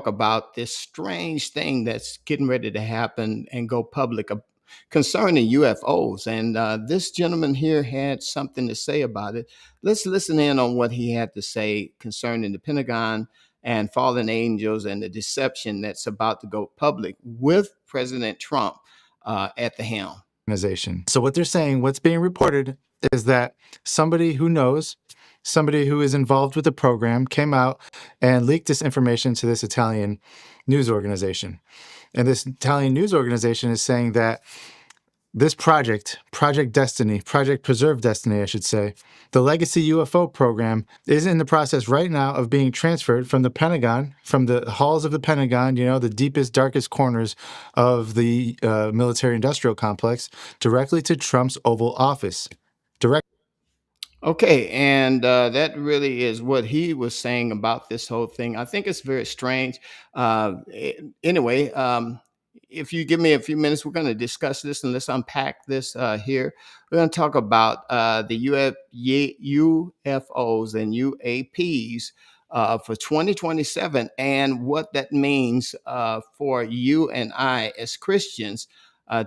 talk about this strange thing that's getting ready to happen and go public concerning UFOs. And this gentleman here had something to say about it. Let's listen in on what he had to say concerning the Pentagon and fallen angels and the deception that's about to go public with President Trump at the helm. Organization. So what they're saying, what's being reported is that somebody who knows, somebody who is involved with the program came out and leaked this information to this Italian news organization. And this Italian news organization is saying that this project, Project Destiny, Project Preserve Destiny, I should say, the legacy UFO program is in the process right now of being transferred from the Pentagon, from the halls of the Pentagon, the deepest, darkest corners of the military-industrial complex, directly to Trump's Oval Office. Okay, and that really is what he was saying about this whole thing. I think it's very strange. Anyway, if you give me a few minutes, we're going to discuss this and let's unpack this here. We're going to talk about the UFOs and UAPs for 2027 and what that means for you and I as Christians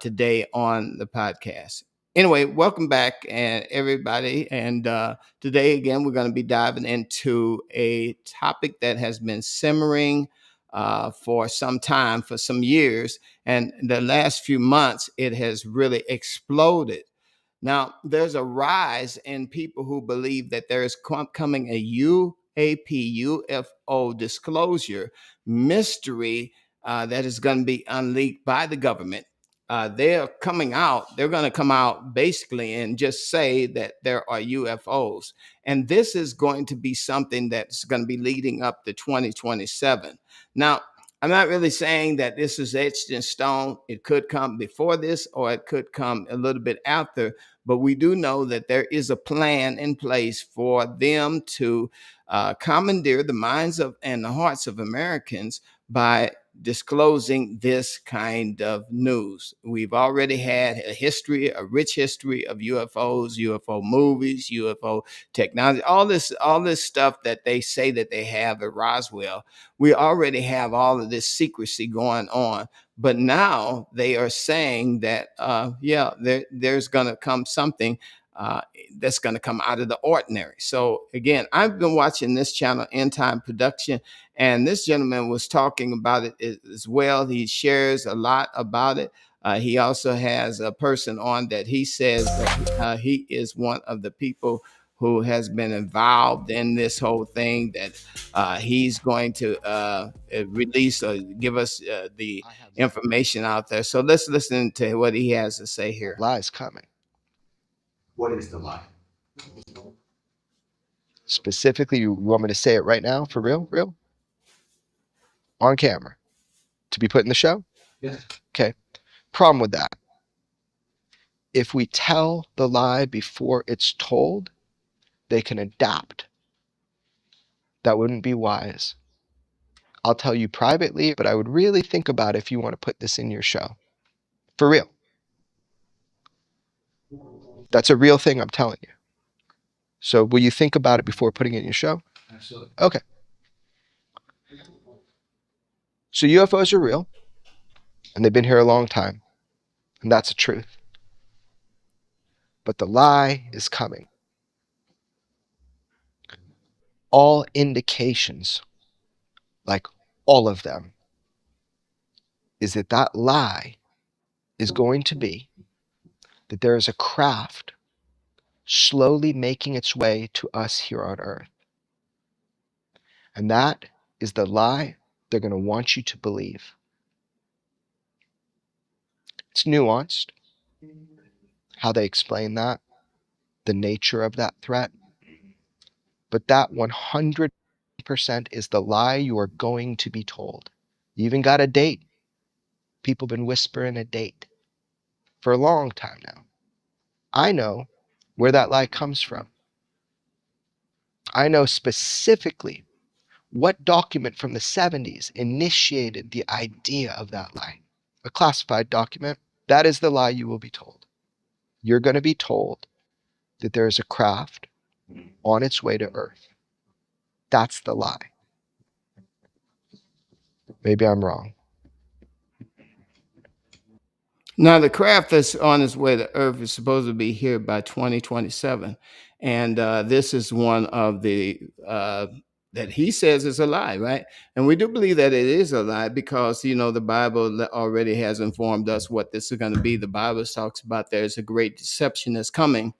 today on the podcast. Anyway, welcome back, and everybody. And today, again, we're going to be diving into a topic that has been simmering for some time, for some years. And the last few months, it has really exploded. Now, there's a rise in people who believe that there is coming a UAP, UFO disclosure mystery that is going to be unleashed by the government. They're going to come out basically and just say that there are UFOs. And this is going to be something that's going to be leading up to 2027. Now, I'm not really saying that this is etched in stone. It could come before this or it could come a little bit after, but we do know that there is a plan in place for them to commandeer the minds of and the hearts of Americans by disclosing this kind of news. We've already had a rich history of UFOs, UFO movies, UFO technology, all this stuff that they say that they have at Roswell. We already have all of this secrecy going on. But now they are saying that, there's going to come something that's going to come out of the ordinary. So again, I've been watching this channel, End Time Production, and this gentleman was talking about it as well. He shares a lot about it. He also has a person on that he says that he is one of the people who has been involved in this whole thing, that he's going to release or give us the information out there. So let's listen to what he has to say here. Lies coming. What is the lie? Specifically, you want me to say it right now, for real? On camera? To be put in the show? Yes. Okay. Problem with that. If we tell the lie before it's told, they can adapt. That wouldn't be wise. I'll tell you privately, but I would really think about if you want to put this in your show. For real. That's a real thing, I'm telling you. So will you think about it before putting it in your show? Absolutely. Okay. So UFOs are real, and they've been here a long time, and that's the truth. But the lie is coming. All indications, like all of them, is that lie is going to be that there is a craft slowly making its way to us here on Earth. And that is the lie they're going to want you to believe. It's nuanced, how they explain that, the nature of that threat. But that 100% is the lie you are going to be told. You even got a date. People have been whispering a date for a long time now. I know where that lie comes from. I know specifically what document from the 70s initiated the idea of that lie. A classified document. That is the lie you will be told. You're going to be told that there is a craft on its way to Earth. That's the lie. Maybe I'm wrong. Now, the craft that's on its way to Earth is supposed to be here by 2027. And this is one of the that he says is a lie, right? And we do believe that it is a lie because, the Bible already has informed us what this is going to be. The Bible talks about there's a great deception that's coming,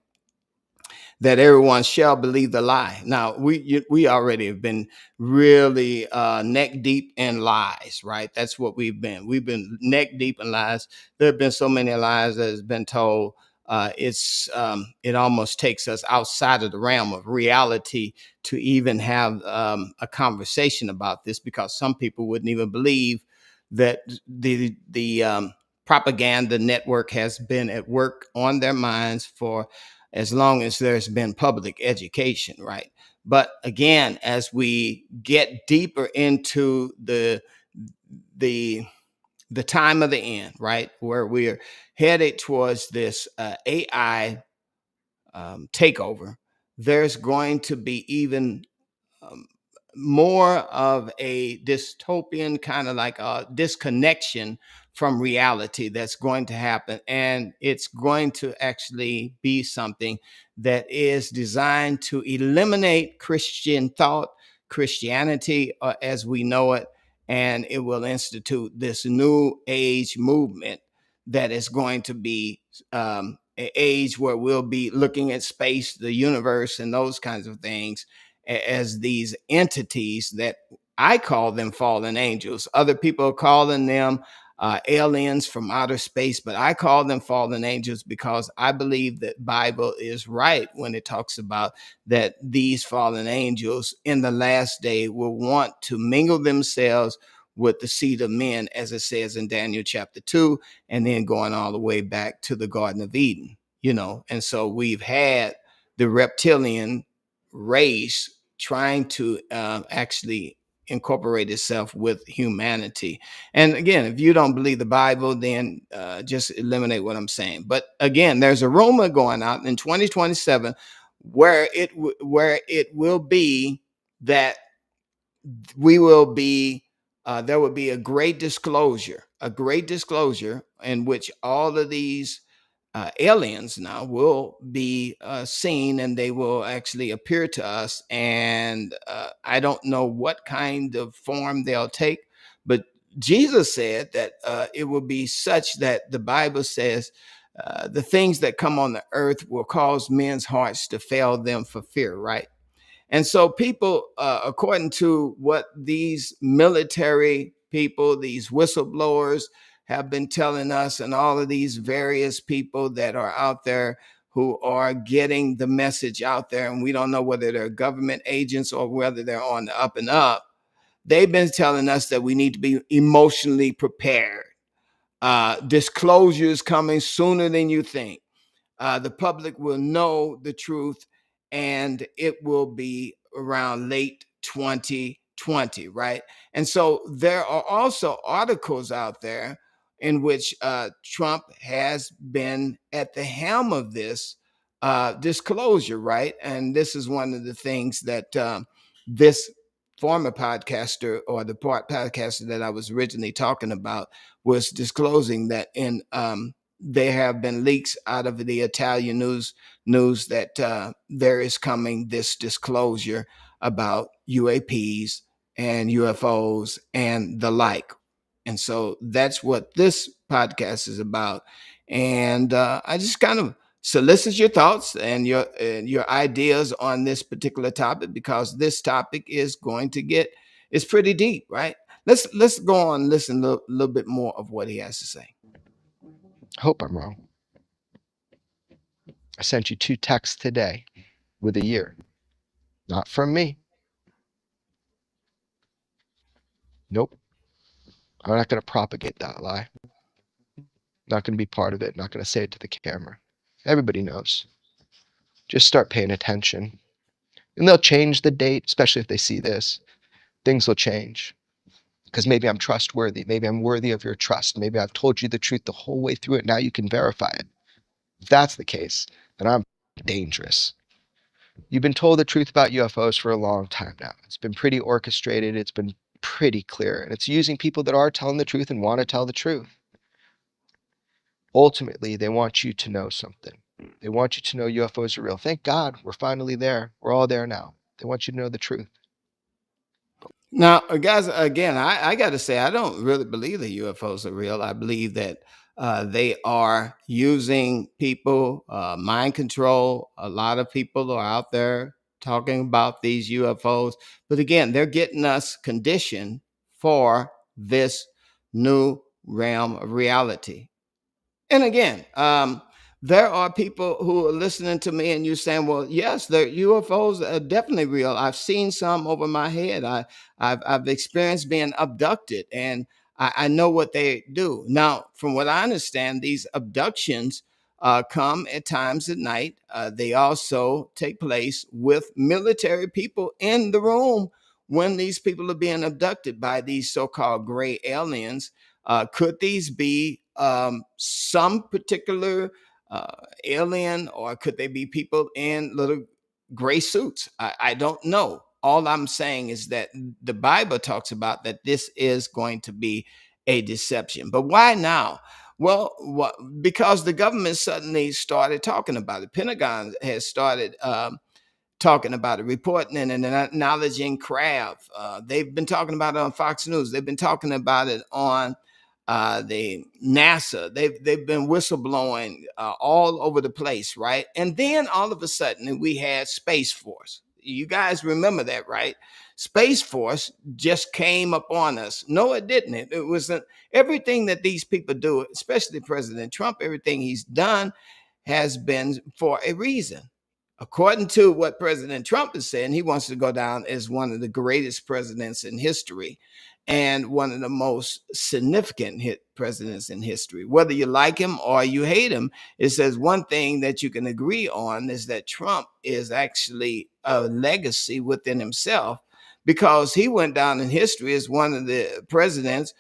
that everyone shall believe the lie. Now, we already have been really neck deep in lies, right? That's what we've been. We've been neck deep in lies. There have been so many lies that has been told. It almost takes us outside of the realm of reality to even have a conversation about this, because some people wouldn't even believe that the propaganda network has been at work on their minds for as long as there's been public education, right? But again, as we get deeper into the time of the end, right, where we're headed towards this AI takeover, there's going to be even um, more of a dystopian kind of like a disconnection from reality that's going to happen. And it's going to actually be something that is designed to eliminate Christian thought, Christianity as we know it. And it will institute this new age movement that is going to be an age where we'll be looking at space, the universe, and those kinds of things as these entities that I call them fallen angels. Other people are calling them aliens from outer space, but I call them fallen angels because I believe that Bible is right when it talks about that these fallen angels in the last day will want to mingle themselves with the seed of men, as it says in Daniel chapter 2, and then going all the way back to the Garden of Eden, And so we've had the reptilian race trying to actually incorporate itself with humanity. And again, if you don't believe the Bible, then just eliminate what I'm saying. But again, there's a rumor going out in 2027 where it will be that we will be there will be a great disclosure, in which all of these aliens now will be seen, and they will actually appear to us. And I don't know what kind of form they'll take, but Jesus said that it will be such that the Bible says the things that come on the earth will cause men's hearts to fail them for fear, right? And so people, according to what these military people, these whistleblowers have been telling us, and all of these various people that are out there who are getting the message out there, and we don't know whether they're government agents or whether they're on the up and up, they've been telling us that we need to be emotionally prepared. Disclosures coming sooner than you think. The public will know the truth, and it will be around late 2020, right? And so there are also articles out there in which Trump has been at the helm of this disclosure, right? And this is one of the things that this former podcaster, or the podcaster that I was originally talking about, was disclosing that in there have been leaks out of the Italian news that there is coming this disclosure about UAPs and UFOs and the like. And so that's what this podcast is about. And I just kind of solicit your thoughts and your ideas on this particular topic, because this topic is going to get, it's pretty deep, right? Let's go on and listen a little bit more of what he has to say. I hope I'm wrong. I sent you 2 texts today with a year. Not from me. Nope. I'm not going to propagate that lie. Not going to be part of it. Not going to say it to the camera. Everybody knows. Just start paying attention. And they'll change the date, especially if they see this. Things will change. Because maybe I'm trustworthy. Maybe I'm worthy of your trust. Maybe I've told you the truth the whole way through it. Now you can verify it. If that's the case, then I'm dangerous. You've been told the truth about UFOs for a long time now. It's been pretty orchestrated. It's been pretty clear. And it's using people that are telling the truth and want to tell the truth. Ultimately, they want you to know something. They want you to know UFOs are real. Thank God we're finally there. We're all there now. They want you to know the truth. Now, guys, again, I got to say, I don't really believe that UFOs are real. I believe that they are using people, mind control. A lot of people are out there talking about these UFOs. But again, they're getting us conditioned for this new realm of reality. And again, there are people who are listening to me and you saying, well, yes, the UFOs are definitely real. I've seen some over my head. I've experienced being abducted, and I know what they do. Now, from what I understand, these abductions come at times at night. They also take place with military people in the room when these people are being abducted by these so-called gray aliens. Could these be some particular alien, or could they be people in little gray suits? I don't know. All I'm saying is that the Bible talks about that this is going to be a deception. But why now? Well, because the government suddenly started talking about it. Pentagon has started talking about it, reporting it, and acknowledging craft. They've been talking about it on Fox News. They've been talking about it on the NASA. They've been whistleblowing all over the place, right? And then all of a sudden we had Space Force. You guys remember that, right? Space Force just came upon us. No, it didn't. It wasn't everything that these people do, especially President Trump. Everything he's done has been for a reason. According to what President Trump is saying, he wants to go down as one of the greatest presidents in history and one of the most significant hit presidents in history. Whether you like him or you hate him, it says one thing that you can agree on is that Trump is actually a legacy within himself, because he went down in history as one of the presidents,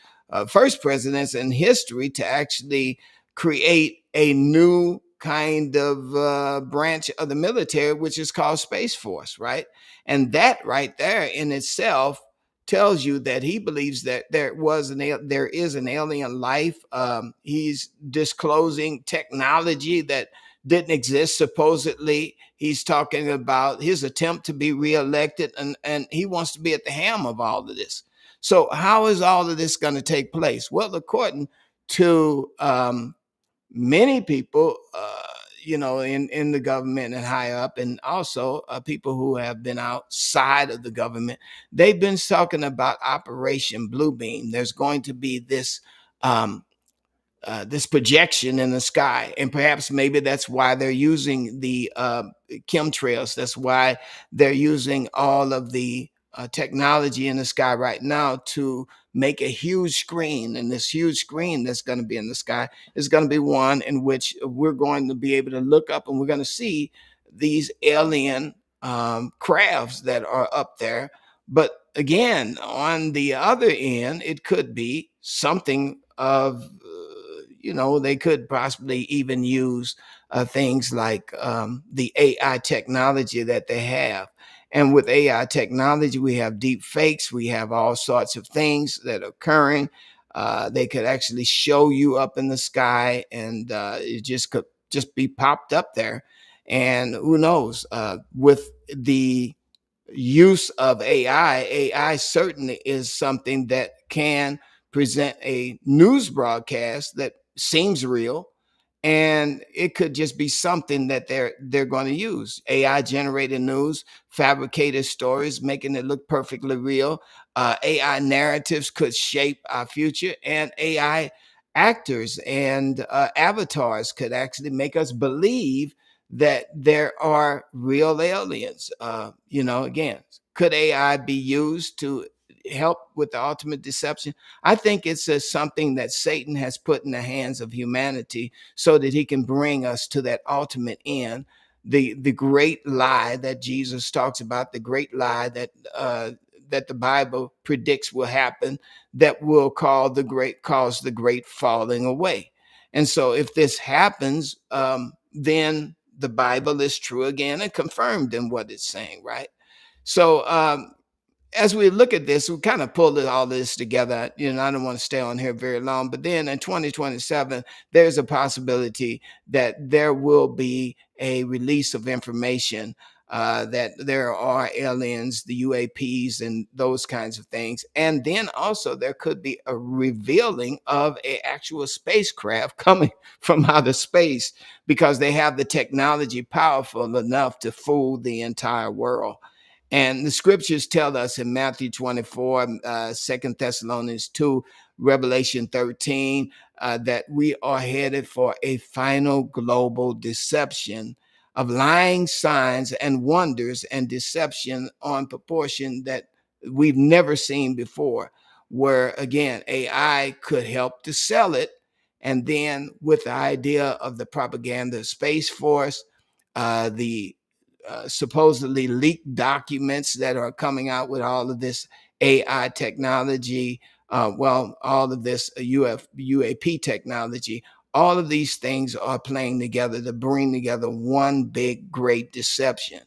first presidents in history to actually create a new kind of branch of the military, which is called Space Force, right? And that right there in itself tells you that he believes that there is an alien life. He's disclosing technology that didn't exist supposedly. He's talking about his attempt to be reelected, and he wants to be at the helm of all of this. So how is all of this going to take place? Well, according to many people, in the government and high up, and also people who have been outside of the government, they've been talking about Operation Bluebeam. There's going to be um, this projection in the sky, and perhaps maybe that's why they're using the chemtrails. That's why they're using all of the technology in the sky right now to make a huge screen. And this huge screen that's going to be in the sky is going to be one in which we're going to be able to look up and we're going to see these alien crafts that are up there. But again, on the other end, it could be something of they could possibly even use things like the AI technology that they have. And with AI technology, we have deep fakes, we have all sorts of things that are occurring. They could actually show you up in the sky, and it just could just be popped up there. And who knows, with the use of AI certainly is something that can present a news broadcast that seems real, and it could just be something that they're going to use AI generated news, fabricated stories, making it look perfectly real. AI narratives could shape our future, and AI actors and avatars could actually make us believe that there are real aliens. Again, could AI be used to help with the ultimate deception? I think it's something that Satan has put in the hands of humanity so that he can bring us to that ultimate end, the great lie that Jesus talks about, the great lie that the Bible predicts will happen, that will cause the great falling away. And so, if this happens, then the Bible is true again and confirmed in what it's saying, right? So as we look at this, we kind of pulled all this together. I don't want to stay on here very long, but then in 2027, there's a possibility that there will be a release of information that there are aliens, the UAPs, and those kinds of things. And then also there could be a revealing of an actual spacecraft coming from outer space because they have the technology powerful enough to fool the entire world. And the scriptures tell us in Matthew 24, 2 Thessalonians 2, Revelation 13, that we are headed for a final global deception of lying signs and wonders and deception on proportion that we've never seen before, where again, AI could help to sell it. And then with the idea of the propaganda Space Force, the supposedly leaked documents that are coming out with all of this AI technology, all of this UAP technology, all of these things are playing together to bring together one big, great deception.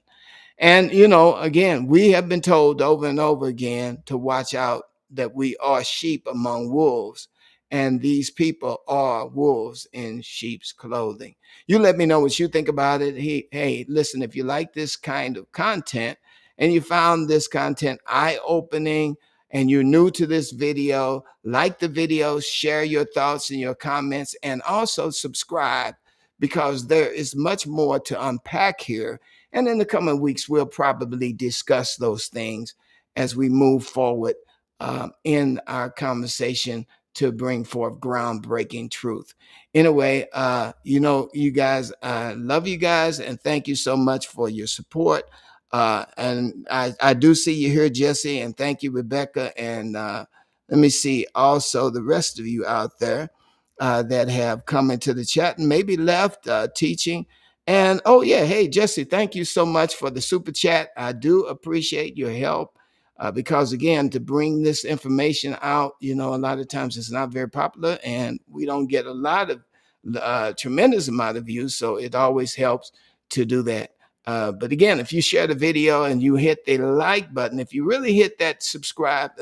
And, again, we have been told over and over again to watch out that we are sheep among wolves. And these people are wolves in sheep's clothing. You let me know what you think about it. Hey, listen, if you like this kind of content and you found this content eye opening and you're new to this video, like the video, share your thoughts and your comments, and also subscribe because there is much more to unpack here. And in the coming weeks, we'll probably discuss those things as we move forward in our conversation to bring forth groundbreaking truth. Anyway, you guys, love you guys, and thank you so much for your support. And I do see you here, Jesse, and thank you, Rebecca. And let me see also the rest of you out there that have come into the chat and maybe left teaching. And oh, yeah, hey, Jesse, thank you so much for the super chat. I do appreciate your help because, again, to bring this information out, a lot of times it's not very popular and we don't get a lot of tremendous amount of views. So it always helps to do that. But again, if you share the video and you hit the like button, if you really hit that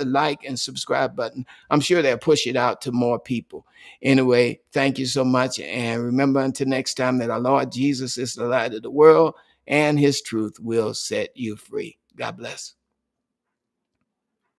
like and subscribe button, I'm sure they'll push it out to more people. Anyway, thank you so much. And remember until next time that our Lord Jesus is the light of the world and his truth will set you free. God bless.